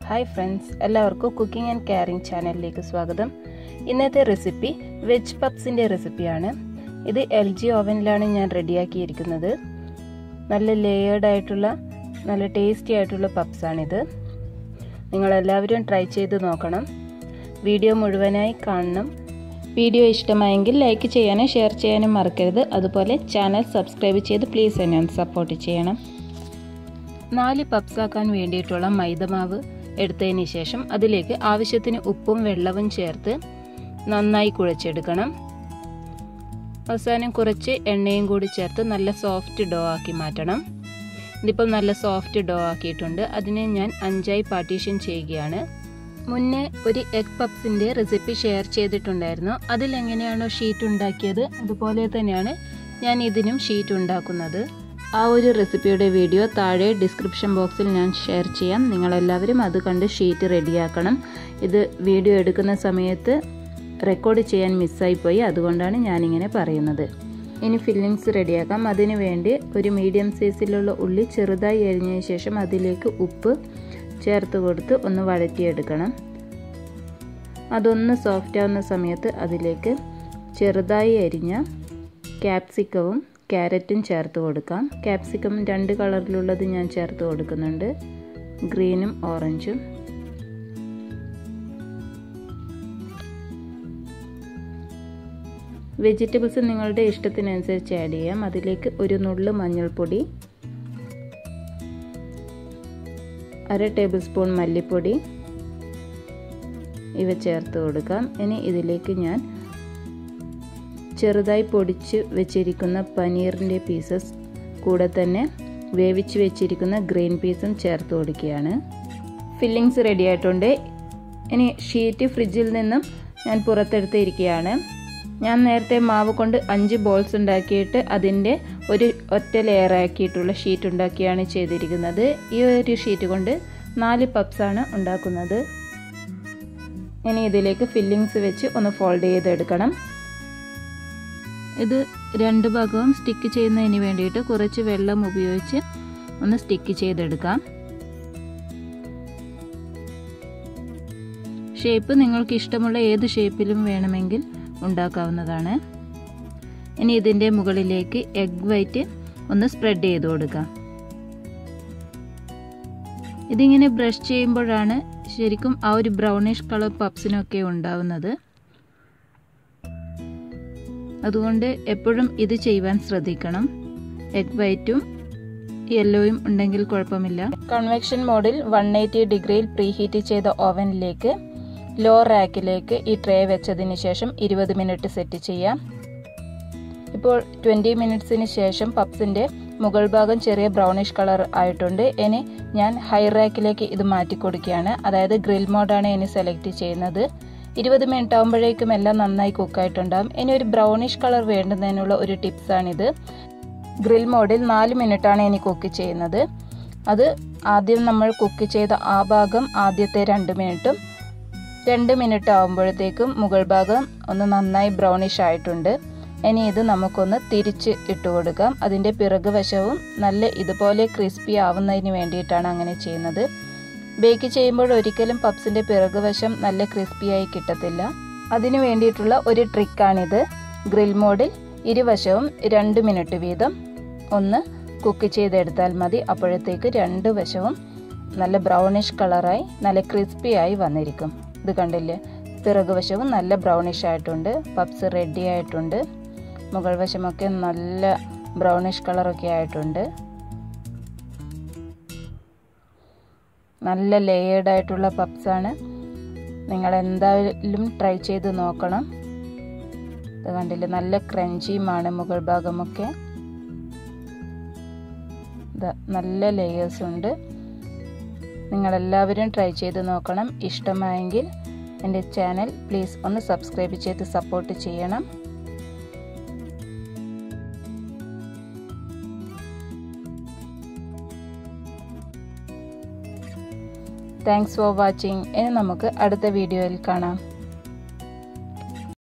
Hi friends, എല്ലാവർക്കും cooking and caring ചാനലിലേക്ക് സ്വാഗതം. ഇന്നത്തെ റെസിപ്പി വെജ് പപ്സിൻ്റെ റെസിപ്പിയാണ്. ഇത് LG ഓവനിലാണ് ഞാൻ റെഡിയാക്കിയിരിക്കുന്നത്. നല്ല ലെയേർഡ് ആയിട്ടുള്ള നല്ല ടേസ്റ്റി ആയിട്ടുള്ള പപ്സാണിത്. നിങ്ങളെല്ലാവരും ട്രൈ ചെയ്ത് നോക്കണം. വീഡിയോ മുഴുവനായി കാണണം. വീഡിയോ ഇഷ്ടമായെങ്കിൽ ലൈക്ക് ചെയ്യാനും ഷെയർ ചെയ്യാനും മറക്കരുത്. അതുപോലെ ചാനൽ സബ്സ്ക്രൈബ് ചെയ്ത് പ്ലീസ് എന്നെ സപ്പോർട്ട് ചെയ്യണം. 4 പപ്സാക്കാൻ വേണ്ടിയിട്ടുള്ള മൈദമാവ് എടുത്തതിന് ശേഷം അതിലേക്ക് ആവശ്യത്തിന് ഉപ്പും വെള്ളവും ചേർത്ത് നന്നായി കുഴച്ചെടുക്കണം. അവസാനം കുറച്ച് എണ്ണയും കൂടി ചേർത്ത് നല്ല സോഫ്റ്റ് ഡോ ആക്കി മാറ്റണം. ഇതിപ്പോൾ നല്ല സോഫ്റ്റ് ഡോ ആക്കിയിട്ടുണ്ട്. അതിനെ ഞാൻ 5ആയി പാർട്ടീഷൻ ചെയ്യുകയാണ്. മുന്നേ ഒരു എഗ് പപ്സിൻ്റെ റെസിപ്പി ഷെയർ ചെയ്തിട്ടുണ്ടായിരുന്നു. അതിലെങ്ങനെയാണോ ഷീറ്റ് ഉണ്ടാക്കിയത് അതുപോലെ തന്നെയാണ് ഞാൻ ഇതിനും ഷീറ്റ് ഉണ്ടാക്കുന്നത്. ആ ഒരു റെസിപ്പിയുടെ വീഡിയോ താഴെ ഡിസ്ക്രിപ്ഷൻ ബോക്സിൽ ഞാൻ ഷെയർ ചെയ്യാം. നിങ്ങളെല്ലാവരും അത് കണ്ട് ഷീറ്റ് റെഡിയാക്കണം. ഇത് വീഡിയോ എടുക്കുന്ന സമയത്ത് റെക്കോർഡ് ചെയ്യാൻ മിസ്സായിപ്പോയി, അതുകൊണ്ടാണ് ഞാനിങ്ങനെ പറയുന്നത്. ഇനി ഫില്ലിങ്സ് റെഡിയാക്കാം. അതിനു വേണ്ടി ഒരു മീഡിയം സൈസിലുള്ള ഉള്ളി ചെറുതായി അരിഞ്ഞതിന് ശേഷം അതിലേക്ക് ഉപ്പ് ചേർത്ത് കൊടുത്ത് ഒന്ന് വഴറ്റിയെടുക്കണം. അതൊന്ന് സോഫ്റ്റ് ആവുന്ന സമയത്ത് അതിലേക്ക് ചെറുതായി അരിഞ്ഞ ക്യാപ്സിക്കവും ക്യാരറ്റും ചേർത്ത് കൊടുക്കാം. ക്യാപ്സിക്കം 2 കളറിലുള്ളത് ഞാൻ ചേർത്ത് കൊടുക്കുന്നുണ്ട്, ഗ്രീനും ഓറഞ്ചും. വെജിറ്റബിൾസ് നിങ്ങളുടെ ഇഷ്ടത്തിനനുസരിച്ച് ആഡ് ചെയ്യാം. അതിലേക്ക് ഒരു നുള്ള് മഞ്ഞൾപ്പൊടി, 1/2 ടേബിൾ സ്പൂൺ മല്ലിപ്പൊടി ഇവ ചേർത്ത് കൊടുക്കാം. ഇനി ഇതിലേക്ക് ഞാൻ ചെറുതായി പൊടിച്ച് വെച്ചിരിക്കുന്ന പനീറിൻ്റെ പീസസ് കൂടെ തന്നെ വേവിച്ച് വെച്ചിരിക്കുന്ന ഗ്രീൻ പീസും ചേർത്ത് കൊടുക്കുകയാണ്. ഫില്ലിങ്സ് റെഡി ആയിട്ടുണ്ട്. ഇനി ഷീറ്റ് ഫ്രിഡ്ജിൽ നിന്നും ഞാൻ പുറത്തെടുത്തിരിക്കുകയാണ്. ഞാൻ നേരത്തെ മാവ് കൊണ്ട് 5 ബോൾസ് ഉണ്ടാക്കിയിട്ട് അതിൻ്റെ ഒരു ഒറ്റ ലെയർ ആക്കിയിട്ടുള്ള ഷീറ്റ് ഉണ്ടാക്കിയാണ് ചെയ്തിരിക്കുന്നത്. ഈ ഒരു ഷീറ്റ് കൊണ്ട് 4 പപ്സാണ് ഉണ്ടാക്കുന്നത്. ഇനി ഇതിലേക്ക് ഫില്ലിങ്സ് വെച്ച് ഒന്ന് ഫോൾഡ് ചെയ്തെടുക്കണം. ഇത് 2 ഭാഗവും സ്റ്റിക്ക് ചെയ്യുന്നതിന് വേണ്ടിയിട്ട് കുറച്ച് വെള്ളം ഉപയോഗിച്ച് ഒന്ന് സ്റ്റിക്ക് ചെയ്തെടുക്കാം. ഷേപ്പ് നിങ്ങൾക്ക് ഇഷ്ടമുള്ള ഏത് ഷേപ്പിലും വേണമെങ്കിൽ ഉണ്ടാക്കാവുന്നതാണ്. ഇനി ഇതിൻ്റെ മുകളിലേക്ക് എഗ് വൈറ്റ് ഒന്ന് സ്പ്രെഡ് ചെയ്ത് കൊടുക്കാം. ഇതിങ്ങനെ ബ്രഷ് ചെയ്യുമ്പോഴാണ് ശരിക്കും ആ ഒരു ബ്രൗണിഷ് കളർ പപ്സിനൊക്കെ ഉണ്ടാവുന്നത്. അതുകൊണ്ട് എപ്പോഴും ഇത് ചെയ്യുവാൻ ശ്രദ്ധിക്കണം. എഗ് വൈറ്റും യെല്ലോയും ഉണ്ടെങ്കിൽ കുഴപ്പമില്ല. കൺവെക്ഷൻ മോഡിൽ 180 ഡിഗ്രിയിൽ പ്രീഹീറ്റ് ചെയ്ത ഓവനിലേക്ക് ലോ റാക്കിലേക്ക് ഈ ട്രേ വെച്ചതിന് ശേഷം 20 മിനിറ്റ് സെറ്റ് ചെയ്യാം. ഇപ്പോൾ 20 മിനിറ്റ്സിന് ശേഷം പപ്സിൻ്റെ മുകൾ ഭാഗം ചെറിയ ബ്രൗണിഷ് കളർ ആയിട്ടുണ്ട്. ഇനി ഞാൻ ഹൈ റാക്കിലേക്ക് ഇത് മാറ്റി കൊടുക്കുകയാണ്. അതായത് ഗ്രിൽ മോഡാണ് ഇനി സെലക്ട് ചെയ്യുന്നത്. 20 മിനിറ്റ് ആകുമ്പോഴേക്കും എല്ലാം നന്നായി കുക്കായിട്ടുണ്ടാകും. ഇനി ഒരു ബ്രൗണിഷ് കളർ വേണ്ടുന്നതിനുള്ള ഒരു ടിപ്സാണിത്. ഗ്രിൽ മോഡിൽ 4 മിനിറ്റാണ് ഇനി കുക്ക് ചെയ്യുന്നത്. അത് ആദ്യം നമ്മൾ കുക്ക് ചെയ്ത ആ ഭാഗം ആദ്യത്തെ 2 മിനിറ്റും 2 മിനിറ്റ് ആകുമ്പോഴത്തേക്കും മുകൾ ഭാഗം ഒന്ന് നന്നായി ബ്രൗണിഷ് ആയിട്ടുണ്ട്. ഇനി ഇത് നമുക്കൊന്ന് തിരിച്ച് ഇട്ട് കൊടുക്കാം. അതിൻ്റെ പിറകു വശവും നല്ല ഇതുപോലെ ക്രിസ്പി ആവുന്നതിന് വേണ്ടിയിട്ടാണ് അങ്ങനെ ചെയ്യുന്നത്. ബേക്ക് ചെയ്യുമ്പോൾ ഒരിക്കലും പപ്സിൻ്റെ പിറകുവശം നല്ല ക്രിസ്പിയായി കിട്ടത്തില്ല. അതിനു വേണ്ടിയിട്ടുള്ള ഒരു ട്രിക്കാണിത്. ഗ്രിൽ മോഡിൽ ഇരുവശവും 2 മിനിറ്റ് വീതം ഒന്ന് കുക്ക് ചെയ്തെടുത്താൽ മതി. അപ്പോഴത്തേക്ക് 2 വശവും നല്ല ബ്രൗണിഷ് കളറായി നല്ല ക്രിസ്പിയായി വന്നിരിക്കും. ഇത് കണ്ടില്ലേ, പിറകുവശവും നല്ല ബ്രൗണിഷ് ആയിട്ടുണ്ട്. പപ്സ് റെഡി ആയിട്ടുണ്ട്. മുകൾ വശമൊക്കെ നല്ല ബ്രൗണിഷ് കളറൊക്കെ ആയിട്ടുണ്ട്. നല്ല ലെയേർഡ് ആയിട്ടുള്ള പപ്സാണ്. നിങ്ങൾ എന്തായാലും ട്രൈ ചെയ്ത് നോക്കണം. ഇത് കണ്ടില്ലേ, നല്ല ക്രഞ്ചിയുമാണ് മുകൾ ഭാഗമൊക്കെ. നല്ല ലെയേഴ്സ് ഉണ്ട്. നിങ്ങളെല്ലാവരും ട്രൈ ചെയ്ത് നോക്കണം. ഇഷ്ടമായെങ്കിൽ എൻ്റെ ചാനൽ പ്ലീസ് ഒന്ന് സബ്സ്ക്രൈബ് ചെയ്ത് സപ്പോർട്ട് ചെയ്യണം. Thanks for watching. ഇനി നമുക്ക് അടുത്ത വീഡിയോയിൽ കാണാം.